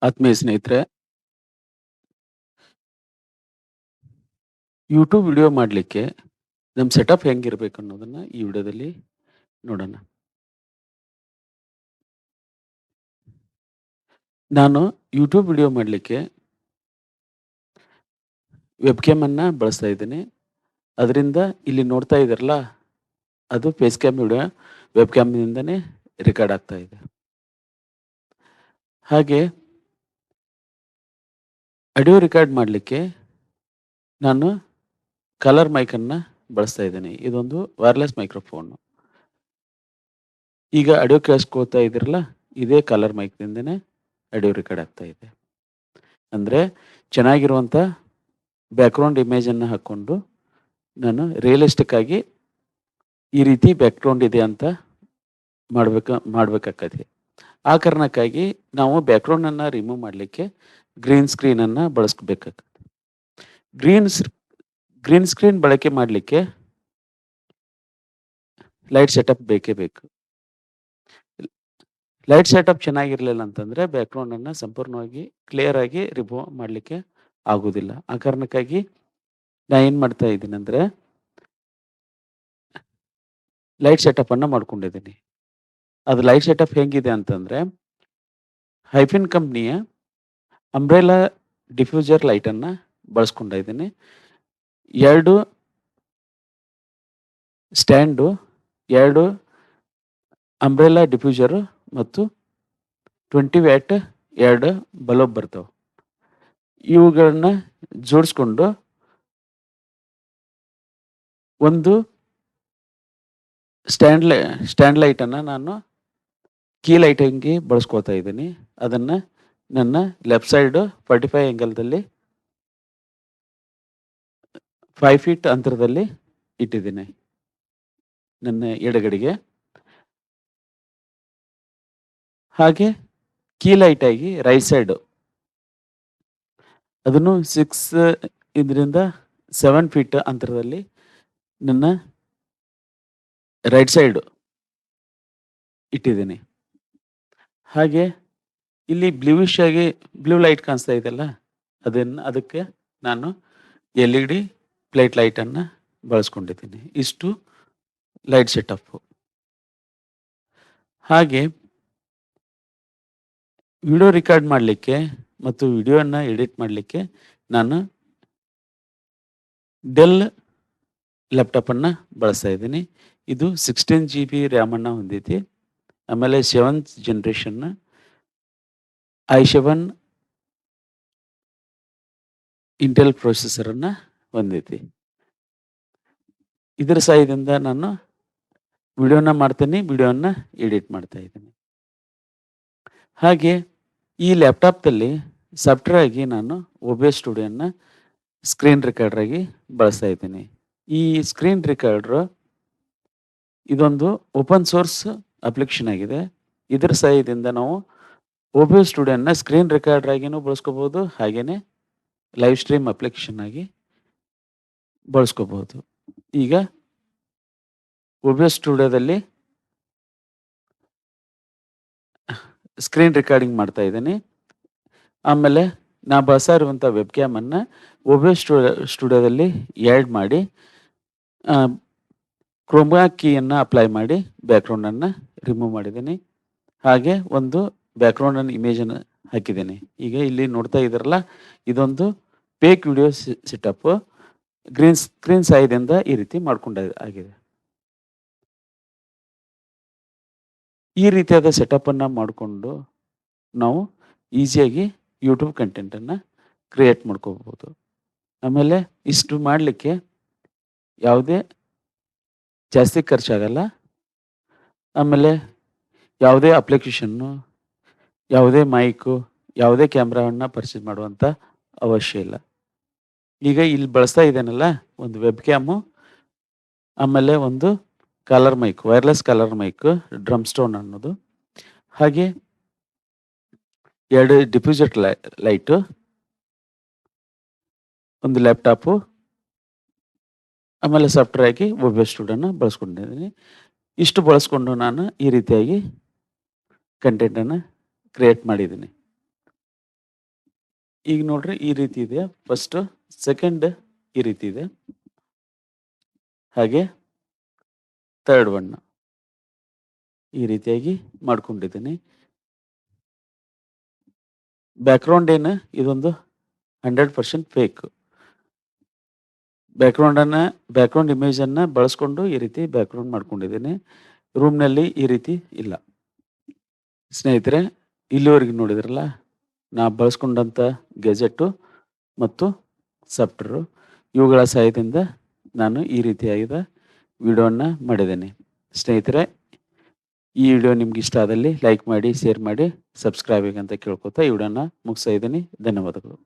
ಆತ್ಮೀಯ ಸ್ನೇಹಿತರೆ, YouTube video ಮಾಡಲಿಕ್ಕೆ ನಮ್ಮ ಸೆಟಪ್ ಹೆಂಗಿರ್ಬೇಕು ಅನ್ನೋದನ್ನ ಈ ವಿಡಿಯೋದಲ್ಲಿ ನೋಡೋಣ. ನಾನು ಯೂಟ್ಯೂಬ್ ವಿಡಿಯೋ ಮಾಡಲಿಕ್ಕೆ ವೆಬ್ ಕ್ಯಾಮನ್ನು ಬಳಸ್ತಾ ಇದ್ದೀನಿ. ಅದರಿಂದ ಇಲ್ಲಿ ನೋಡ್ತಾ ಇದ್ದೀರಲ್ಲ, ಅದು ಫೇಸ್ ಕ್ಯಾಮ್ ವಿಡಿಯೋ ವೆಬ್ ಕ್ಯಾಮ್ನಿಂದನೇ ರೆಕಾರ್ಡ್ ಆಗ್ತಾ ಇದೆ. ಹಾಗೆ ಆಡಿಯೋ ರೆಕಾರ್ಡ್ ಮಾಡಲಿಕ್ಕೆ ನಾನು ಕಲರ್ ಮೈಕನ್ನು ಬಳಸ್ತಾ ಇದ್ದೀನಿ. ಇದೊಂದು ವೈರ್ಲೆಸ್ ಮೈಕ್ರೋಫೋನು. ಈಗ ಆಡಿಯೋ ಕೇಳಿಸ್ಕೊಳ್ತಾ ಇದ್ದೀರಲ್ಲ, ಇದೇ ಕಲರ್ ಮೈಕ್ನಿಂದನೇ ಆಡಿಯೋ ರೆಕಾರ್ಡ್ ಆಗ್ತಾ ಇದೆ. ಅಂದರೆ ಚೆನ್ನಾಗಿರುವಂಥ ಬ್ಯಾಕ್‌ಗ್ರೌಂಡ್ ಇಮೇಜನ್ನು ಹಾಕ್ಕೊಂಡು ನಾನು ರಿಯಲಿಸ್ಟಿಕ್ ಆಗಿ ಈ ರೀತಿ ಬ್ಯಾಕ್‌ಗ್ರೌಂಡ್ ಇದೆ ಅಂತ ಮಾಡಬೇಕಾಗ್ತದೆ. ಆ ಕಾರಣಕ್ಕಾಗಿ ನಾವು ಬ್ಯಾಕ್‌ಗ್ರೌಂಡನ್ನು ರಿಮೂವ್ ಮಾಡಲಿಕ್ಕೆ ಗ್ರೀನ್ ಸ್ಕ್ರೀನನ್ನು ಬಳಸ್ಬೇಕಾಗ್ತದೆ. ಗ್ರೀನ್ ಸ್ಕ್ರೀನ್ ಬಳಕೆ ಮಾಡಲಿಕ್ಕೆ ಲೈಟ್ ಸೆಟಪ್ ಬೇಕೇ ಬೇಕು. ಲೈಟ್ ಸೆಟಪ್ ಚೆನ್ನಾಗಿರಲಿಲ್ಲ ಅಂತಂದರೆ ಬ್ಯಾಕ್‌ಗ್ರೌಂಡನ್ನು ಸಂಪೂರ್ಣವಾಗಿ ಕ್ಲಿಯರ್ ಆಗಿ ರಿಮೂವ್ ಮಾಡಲಿಕ್ಕೆ ಆಗೋದಿಲ್ಲ. ಆ ಕಾರಣಕ್ಕಾಗಿ ನಾನು ಏನು ಮಾಡ್ತಾ ಇದ್ದೀನಿ ಅಂದರೆ ಲೈಟ್ ಸೆಟಪ್ಪನ್ನು ಮಾಡ್ಕೊಂಡಿದ್ದೀನಿ. ಅದು ಲೈಟ್ ಸೆಟಪ್ ಹೆಂಗಿದೆ ಅಂತಂದರೆ, ಹೈಫಿನ್ ಕಂಪ್ನಿಯ ಅಂಬ್ರೆಲಾ ಡಿಫ್ಯೂಸರ್ ಲೈಟನ್ನು ಬಳಸ್ಕೊಂತಾ ಇದ್ದೀನಿ. 2 ಸ್ಟ್ಯಾಂಡು, 2 ಅಂಬ್ರೆಲಾ ಡಿಫ್ಯೂಸರು ಮತ್ತು 20 ವ್ಯಾಟ್ 2 ಬಲ್ಬ್ ಬರ್ತಾವೆ. ಇವುಗಳನ್ನ ಜೋಡಿಸ್ಕೊಂಡು ಒಂದು ಸ್ಟ್ಯಾಂಡ್ ಲೈಟನ್ನು ನಾನು ಕೀ ಲೈಟಿಂಗ್ಗೆ ಬಳಸ್ಕೊಳ್ತಾ ಇದ್ದೀನಿ. ಅದನ್ನು ನನ್ನ ಲೆಫ್ಟ್ ಸೈಡು 45 ಆ್ಯಂಗಲ್ದಲ್ಲಿ 5 ಫೀಟ್ ಅಂತರದಲ್ಲಿ ಇಟ್ಟಿದ್ದೀನಿ ನನ್ನ ಎಡಗಡೆಗೆ. ಹಾಗೆ ಕೀ ಲೈಟಾಗಿ ರೈಟ್ ಸೈಡು ಅದನ್ನು 6 ಇದರಿಂದ 7 ಫೀಟ್ ಅಂತರದಲ್ಲಿ ನನ್ನ ರೈಟ್ ಸೈಡು ಇಟ್ಟಿದ್ದೀನಿ. ಹಾಗೆ ಇಲ್ಲಿ ಬ್ಲೂಯಿಶ್ ಆಗಿ ಬ್ಲೂ ಲೈಟ್ ಕಾಣಿಸ್ತಾ ಇದೆಯಲ್ಲ, ಅದಕ್ಕೆ ನಾನು LED ಪ್ಲೇಟ್ ಲೈಟನ್ನು ಬಳಸ್ಕೊಂಡಿದ್ದೀನಿ. ಇಷ್ಟು ಲೈಟ್ ಸೆಟಪ್ಪು. ಹಾಗೆ ವಿಡಿಯೋ ರೆಕಾರ್ಡ್ ಮಾಡಲಿಕ್ಕೆ ಮತ್ತು ವಿಡಿಯೋನ ಎಡಿಟ್ ಮಾಡಲಿಕ್ಕೆ ನಾನು ಡೆಲ್ ಲ್ಯಾಪ್ಟಾಪನ್ನು ಬಳಸ್ತಾ ಇದ್ದೀನಿ. ಇದು 16 GB ರ್ಯಾಮನ್ನು ಹೊಂದೈತಿ. ಆಮೇಲೆ 7th ಜನರೇಷನ್ i7 ಇಂಟೆಲ್ ಪ್ರೊಸೆಸರನ್ನು ಹೊಂದೈತಿ. ಇದರ ಸಹಾಯದಿಂದ ನಾನು ವಿಡಿಯೋನ ಮಾಡ್ತೀನಿ, ವಿಡಿಯೋನ ಎಡಿಟ್ ಮಾಡ್ತಾ ಇದ್ದೀನಿ. ಹಾಗೆ ಈ ಲ್ಯಾಪ್ಟಾಪ್ದಲ್ಲಿ ಸಾಫ್ಟ್ವೇರ್ ಆಗಿ ನಾನು OBS ಸ್ಟುಡಿಯೋನ ಸ್ಕ್ರೀನ್ ರೆಕಾರ್ಡರ್ ಆಗಿ ಬಳಸ್ತಾ ಇದ್ದೀನಿ. ಈ ಸ್ಕ್ರೀನ್ ರೆಕಾರ್ಡರ್ ಇದೊಂದು ಓಪನ್ ಸೋರ್ಸ್ ಅಪ್ಲಿಕೇಶನ್ ಆಗಿದೆ. ಇದರ ಸಹಾಯದಿಂದ ನಾವು OBS ಸ್ಟುಡಿಯೋನ ಸ್ಕ್ರೀನ್ ರೆಕಾರ್ಡರ್ ಆಗಿನೂ ಬಳಸ್ಕೋಬಹುದು, ಹಾಗೇನೆ ಲೈವ್ ಸ್ಟ್ರೀಮ್ ಅಪ್ಲಿಕೇಶನ್ ಆಗಿ ಬಳಸ್ಕೋಬಹುದು. ಈಗ OBS ಸ್ಟುಡಿಯೋದಲ್ಲಿ ಸ್ಕ್ರೀನ್ ರೆಕಾರ್ಡಿಂಗ್ ಮಾಡ್ತಾ ಇದ್ದೀನಿ. ಆಮೇಲೆ ನಾ ಬಳಸ್ತಾ ಇರುವಂಥ ವೆಬ್ ಕ್ಯಾಮನ್ನು OBS ಸ್ಟುಡಿಯೋದಲ್ಲಿ ಆ್ಯಡ್ ಮಾಡಿ ಕ್ರೋಮಾ ಕೀಯನ್ನು ಅಪ್ಲೈ ಮಾಡಿ ಬ್ಯಾಕ್‌ಗ್ರೌಂಡನ್ನು ರಿಮೂವ್ ಮಾಡಿದ್ದೀನಿ. ಹಾಗೆ ಒಂದು ಬ್ಯಾಕ್‌ಗ್ರೌಂಡನ್ನು ಇಮೇಜನ್ನು ಹಾಕಿದ್ದೀನಿ. ಈಗ ಇಲ್ಲಿ ನೋಡ್ತಾ ಇದ್ದೀರಲ್ಲ, ಇದೊಂದು fake video setup. Green screen ಸಹಾಯದಿಂದ ಈ ರೀತಿ ಆಗಿದೆ. ಈ ರೀತಿಯಾದ ಸೆಟಪ್ಪನ್ನು ಮಾಡಿಕೊಂಡು ನಾವು ಈಸಿಯಾಗಿ ಯೂಟ್ಯೂಬ್ ಕಂಟೆಂಟನ್ನು ಕ್ರಿಯೇಟ್ ಮಾಡ್ಕೋಬೋದು. ಆಮೇಲೆ ಇಷ್ಟು ಮಾಡಲಿಕ್ಕೆ ಯಾವುದೇ ಜಾಸ್ತಿ ಖರ್ಚಾಗಲ್ಲ. ಆಮೇಲೆ ಯಾವುದೇ ಅಪ್ಲಿಕೇಶನ್ನು, ಯಾವುದೇ ಮೈಕು, ಯಾವುದೇ ಕ್ಯಾಮ್ರಾವನ್ನು ಪರ್ಚೇಸ್ ಮಾಡುವಂಥ ಅವಶ್ಯ ಇಲ್ಲ. ಈಗ ಇಲ್ಲಿ ಬಳಸ್ತಾ ಇದ್ದೇನಲ್ಲ, ಒಂದು ವೆಬ್ ಕ್ಯಾಮು, ಆಮೇಲೆ ಒಂದು collar mic, wireless collar mic drum stone ಅನ್ನೋದು, ಹಾಗೆ 2 ಡಿಫ್ಯೂಸರ್ ಲೈಟು, ಒಂದು ಲ್ಯಾಪ್ಟಾಪು, ಆಮೇಲೆ ಸಾಫ್ಟ್ವೇರ್ ಆಗಿ OBS ಸ್ಟುಡಿಯೋನ ಬಳಸ್ಕೊಂಡಿದ್ದೀನಿ. ಇಷ್ಟು ಬಳಸ್ಕೊಂಡು ನಾನು ಈ ರೀತಿಯಾಗಿ ಕಂಟೆಂಟನ್ನು ಕ್ರಿಯೇಟ್ ಮಾಡಿದ್ದೀನಿ. ಈಗ ನೋಡ್ರಿ ಈ ರೀತಿ ಇದೆ. ಫಸ್ಟ್, ಸೆಕೆಂಡ್ ಈ ರೀತಿ ಇದೆ. ಹಾಗೆ ಥರ್ಡ್ ಒನ್ ಈ ರೀತಿಯಾಗಿ ಮಾಡ್ಕೊಂಡಿದ್ದೀನಿ. ಬ್ಯಾಕ್ಗ್ರೌಂಡ್ ಏನು ಇದೊಂದು 100% ಫೇಕ್. ಬ್ಯಾಕ್ಗ್ರೌಂಡ್ ಇಮೇಜನ್ನು ಬಳಸ್ಕೊಂಡು ಈ ರೀತಿ ಬ್ಯಾಕ್ಗ್ರೌಂಡ್ ಮಾಡ್ಕೊಂಡಿದ್ದೀನಿ. ರೂಮ್ನಲ್ಲಿ ಈ ರೀತಿ ಇಲ್ಲ. ಸ್ನೇಹಿತರೆ, ಇಲ್ಲಿವರೆಗೆ ನೋಡಿದ್ರಲ್ಲ, ನಾ ಬಳಸ್ಕೊಂಡಂಥ ಗೆಜೆಟ್ಟು ಮತ್ತು ಸಾಫ್ಟ್ವೇರು, ಇವುಗಳ ಸಹಾಯದಿಂದ ನಾನು ಈ ರೀತಿಯಾದ ವಿಡಿಯೋವನ್ನು ಮಾಡಿದ್ದೇನೆ. ಸ್ನೇಹಿತರೆ, ಈ ವಿಡಿಯೋ ನಿಮ್ಗೆ ಇಷ್ಟ ಆದಲ್ಲಿ ಲೈಕ್ ಮಾಡಿ, ಶೇರ್ ಮಾಡಿ, ಸಬ್ಸ್ಕ್ರೈಬ್ ಆಗಿ ಅಂತ ಕೇಳ್ಕೊತಾ ಈ ವಿಡಿಯೋನ ಮುಗಿಸ್ತಾ ಇದ್ದೀನಿ. ಧನ್ಯವಾದಗಳು.